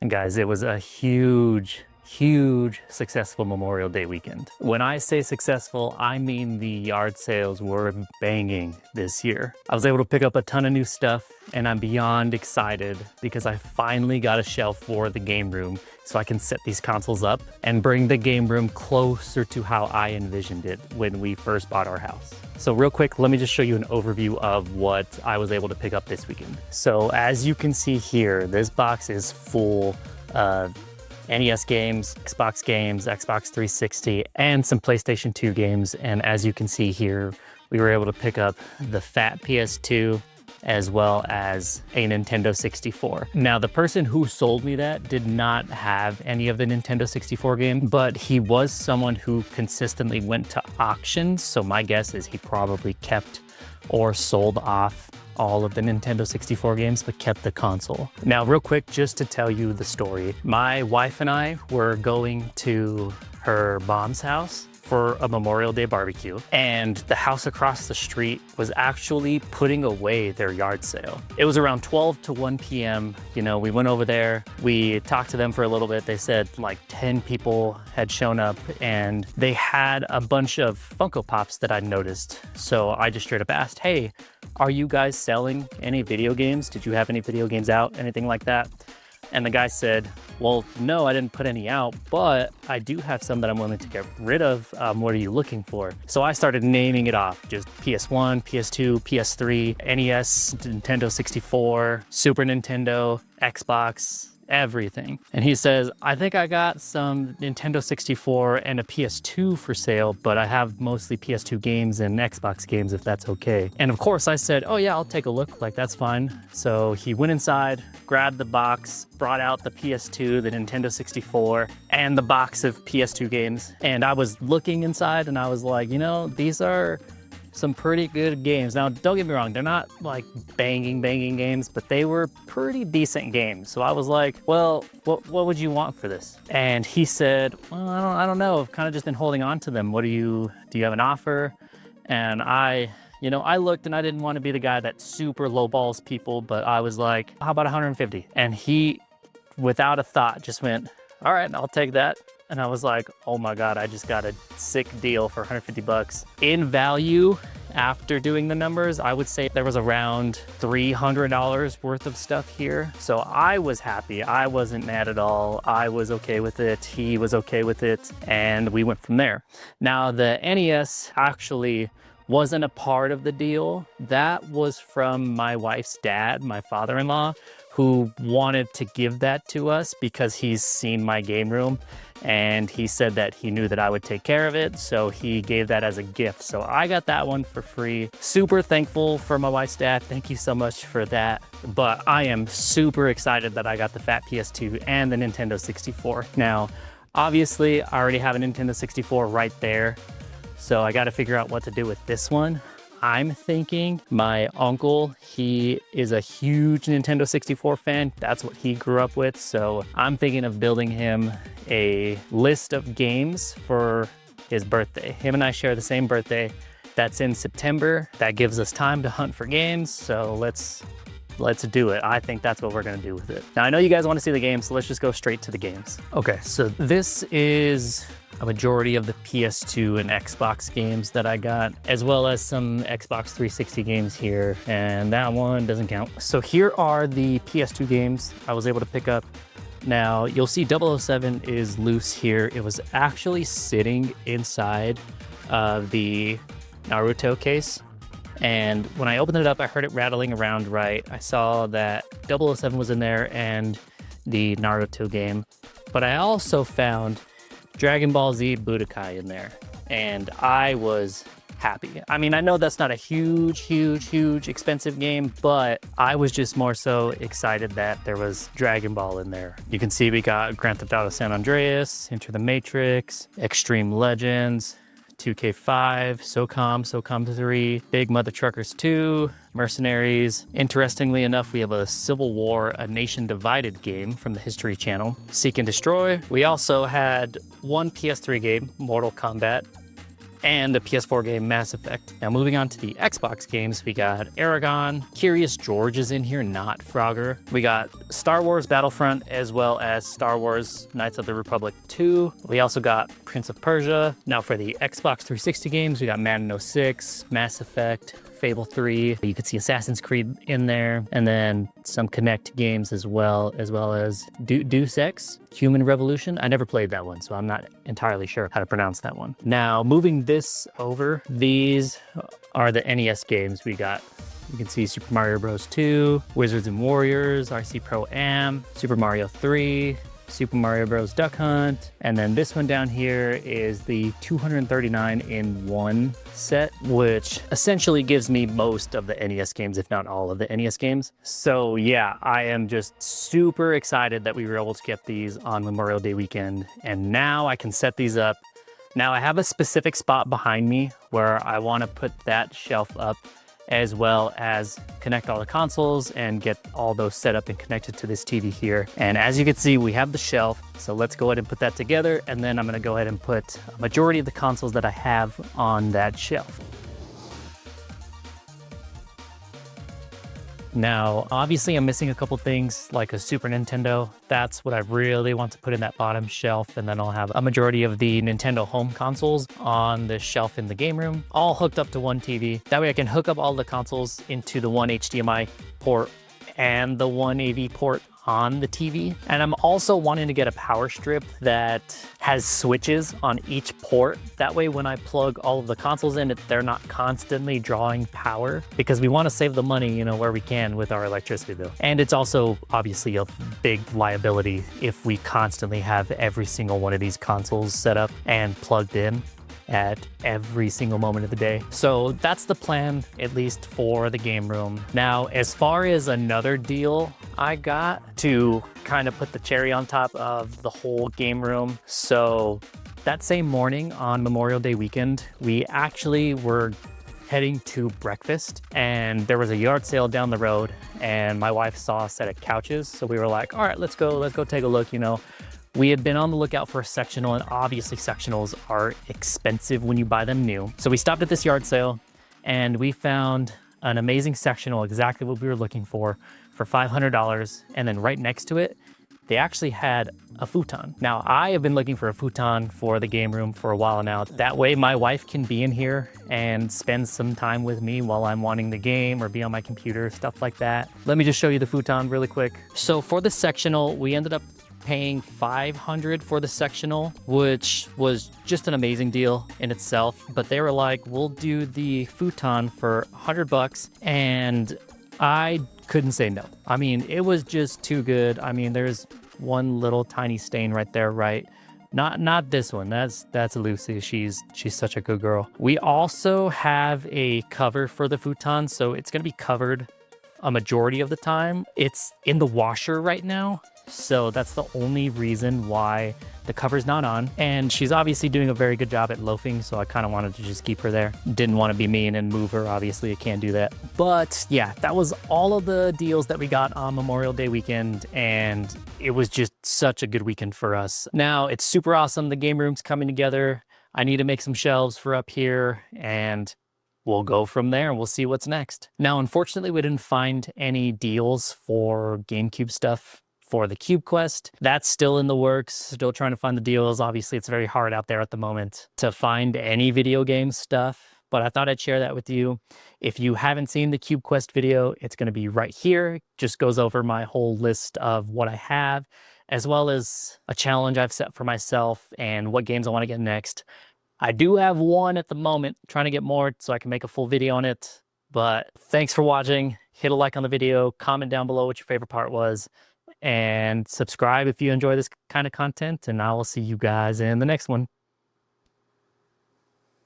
And guys, it was a huge successful Memorial Day weekend. When I say successful, I mean the yard sales were banging this year. I was able to pick up a ton of new stuff, and I'm beyond excited because I finally got a shelf for the game room so I can set these consoles up and bring the game room closer to how I envisioned it when we first bought our house. So real quick, let me just show you an overview of what I was able to pick up this weekend. So as you can see here, this box is full of NES games, Xbox games, Xbox 360, and some PlayStation 2 games. And as you can see here, we were able to pick up the fat PS2 as well as a Nintendo 64. Now, the person who sold me that did not have any of the Nintendo 64 game, but he was someone who consistently went to auctions. So my guess is he probably kept or sold off all of the Nintendo 64 games, but kept the console. Now, real quick, just to tell you the story, my wife and I were going to her mom's house for a Memorial Day barbecue, and the house across the street was actually putting away their yard sale. It was around 12 to 1 p.m. You know, we went over there, we talked to them for a little bit. They said like 10 people had shown up, and they had a bunch of Funko Pops that I noticed. So I just straight up asked, hey, are you guys selling any video games? Did you have any video games out, anything like that? And the guy said, well, no, I didn't put any out, but I do have some that I'm willing to get rid of. What are you looking for? So I started naming it off, just PS1, PS2, PS3, NES, Nintendo 64, Super Nintendo, Xbox, everything. And he says, I think I got some Nintendo 64 and a PS2 for sale, but I have mostly PS2 games and Xbox games if that's okay. And of course I said, oh yeah, I'll take a look, like that's fine. So he went inside, grabbed the box, brought out the PS2, the Nintendo 64, and the box of PS2 games. And I was looking inside and I was like, you know, these are some pretty good games. Now, don't get me wrong, they're not like banging games, but they were pretty decent games. So I was like, well, what would you want for this? And he said, well, I don't know. I've kind of just been holding on to them. Do you have an offer? And I looked and I didn't want to be the guy that super lowballs people, but I was like, how about 150? And he, without a thought, just went, all right, I'll take that. And I was like, oh my God, I just got a sick deal for 150 bucks. In value, after doing the numbers, I would say there was around $300 worth of stuff here. So I was happy. I wasn't mad at all. I was okay with it. He was okay with it. And we went from there. Now, the NES actually wasn't a part of the deal. That was from my wife's dad, my father-in-law, who wanted to give that to us because he's seen my game room and he said that he knew that I would take care of it. So he gave that as a gift. So I got that one for free. Super thankful for my wife's dad. Thank you so much for that. But I am super excited that I got the fat PS2 and the Nintendo 64. Now, obviously I already have a Nintendo 64 right there. So I got to figure out what to do with this one. I'm thinking my uncle, he is a huge Nintendo 64 fan. That's what he grew up with. So I'm thinking of building him a list of games for his birthday. Him and I share the same birthday. That's in September. That gives us time to hunt for games. So let's do it. I think that's what we're gonna do with it. Now I know you guys wanna see the games, so let's just go straight to the games. Okay, so this is a majority of the PS2 and Xbox games that I got, as well as some Xbox 360 games here, and that one doesn't count. So here are the PS2 games I was able to pick up. Now, you'll see 007 is loose here. It was actually sitting inside of the Naruto case. And when I opened it up, I heard it rattling around right. I saw that 007 was in there and the Naruto game. But I also found Dragon Ball Z Budokai in there, and I was happy. I mean, I know that's not a huge expensive game, but I was just more so excited that there was Dragon Ball in there. You can see we got Grand Theft Auto San Andreas, Enter the Matrix, Extreme Legends, 2K5, SOCOM 3, Big Mother Truckers 2, Mercenaries. Interestingly enough, we have a Civil War, A Nation Divided game from the History Channel. Seek and Destroy. We also had one PS3 game, Mortal Kombat. and the PS4 game Mass Effect. Now moving on to the Xbox games, we got Aragon, Curious George is in here, not Frogger. We got Star Wars Battlefront, as well as Star Wars Knights of the Republic 2. We also got Prince of Persia. Now for the Xbox 360 games, we got Madden 06, Mass Effect, Fable 3. You could see Assassin's Creed in there, and then some Kinect games as well as Deus Ex, Human Revolution. I never played that one, so I'm not entirely sure how to pronounce that one. Now, moving this over, these are the NES games we got. You can see Super Mario Bros. 2, Wizards and Warriors, RC Pro Am, Super Mario 3, Super Mario Bros. Duck Hunt, and then this one down here is the 239 in 1 set, which essentially gives me most of the NES games, if not all of the NES games. So yeah, I am just super excited that we were able to get these on Memorial Day weekend, and now I can set these up. Now I have a specific spot behind me where I want to put that shelf up, as well as connect all the consoles and get all those set up and connected to this TV here. And as you can see, we have the shelf. So let's go ahead and put that together. And then I'm gonna go ahead and put a majority of the consoles that I have on that shelf. Now, obviously I'm missing a couple things like a Super Nintendo. That's what I really want to put in that bottom shelf. And then I'll have a majority of the Nintendo home consoles on the shelf in the game room, all hooked up to one TV. That way I can hook up all the consoles into the one HDMI port and the one AV port on the TV. And I'm also wanting to get a power strip that has switches on each port. That way when I plug all of the consoles in, they're not constantly drawing power, because we want to save the money, you know, where we can with our electricity bill. And it's also obviously a big liability if we constantly have every single one of these consoles set up and plugged in at every single moment of the day. So that's the plan, at least for the game room. Now, as far as another deal I got to kind of put the cherry on top of the whole game room. So that same morning on Memorial Day weekend, we actually were heading to breakfast, and there was a yard sale down the road, and my wife saw a set of couches. So we were like, all right, let's go take a look, you know. We had been on the lookout for a sectional, and obviously sectionals are expensive when you buy them new. So we stopped at this yard sale and we found an amazing sectional, exactly what we were looking for $500. And then right next to it, they actually had a futon. Now, I have been looking for a futon for the game room for a while now. That way my wife can be in here and spend some time with me while I'm wanting the game or be on my computer, stuff like that. Let me just show you the futon really quick. So for the sectional, we ended up paying $500 for the sectional, which was just an amazing deal in itself. But they were like, we'll do the futon for $100, and I couldn't say no. I mean, it was just too good. I mean, there's one little tiny stain right there, right? Not this one. That's Lucy. She's such a good girl. We also have a cover for the futon, so it's gonna be covered a majority of the time. It's in the washer right now, so that's the only reason why the cover's not on. And she's obviously doing a very good job at loafing, so I kind of wanted to just keep her there. Didn't want to be mean and move her. Obviously, I can't do that. But yeah, that was all of the deals that we got on Memorial Day weekend, and it was just such a good weekend for us. Now, it's super awesome. The game room's coming together. I need to make some shelves for up here, and we'll go from there and we'll see what's next. Now, unfortunately, we didn't find any deals for GameCube stuff for the Cube Quest. That's still in the works, still trying to find the deals. Obviously, it's very hard out there at the moment to find any video game stuff, but I thought I'd share that with you. If you haven't seen the Cube Quest video, it's gonna be right here. It just goes over my whole list of what I have, as well as a challenge I've set for myself and what games I wanna get next. I do have one at the moment, trying to get more so I can make a full video on it. But thanks for watching. Hit a like on the video, comment down below what your favorite part was, and subscribe if you enjoy this kind of content, and I will see you guys in the next one.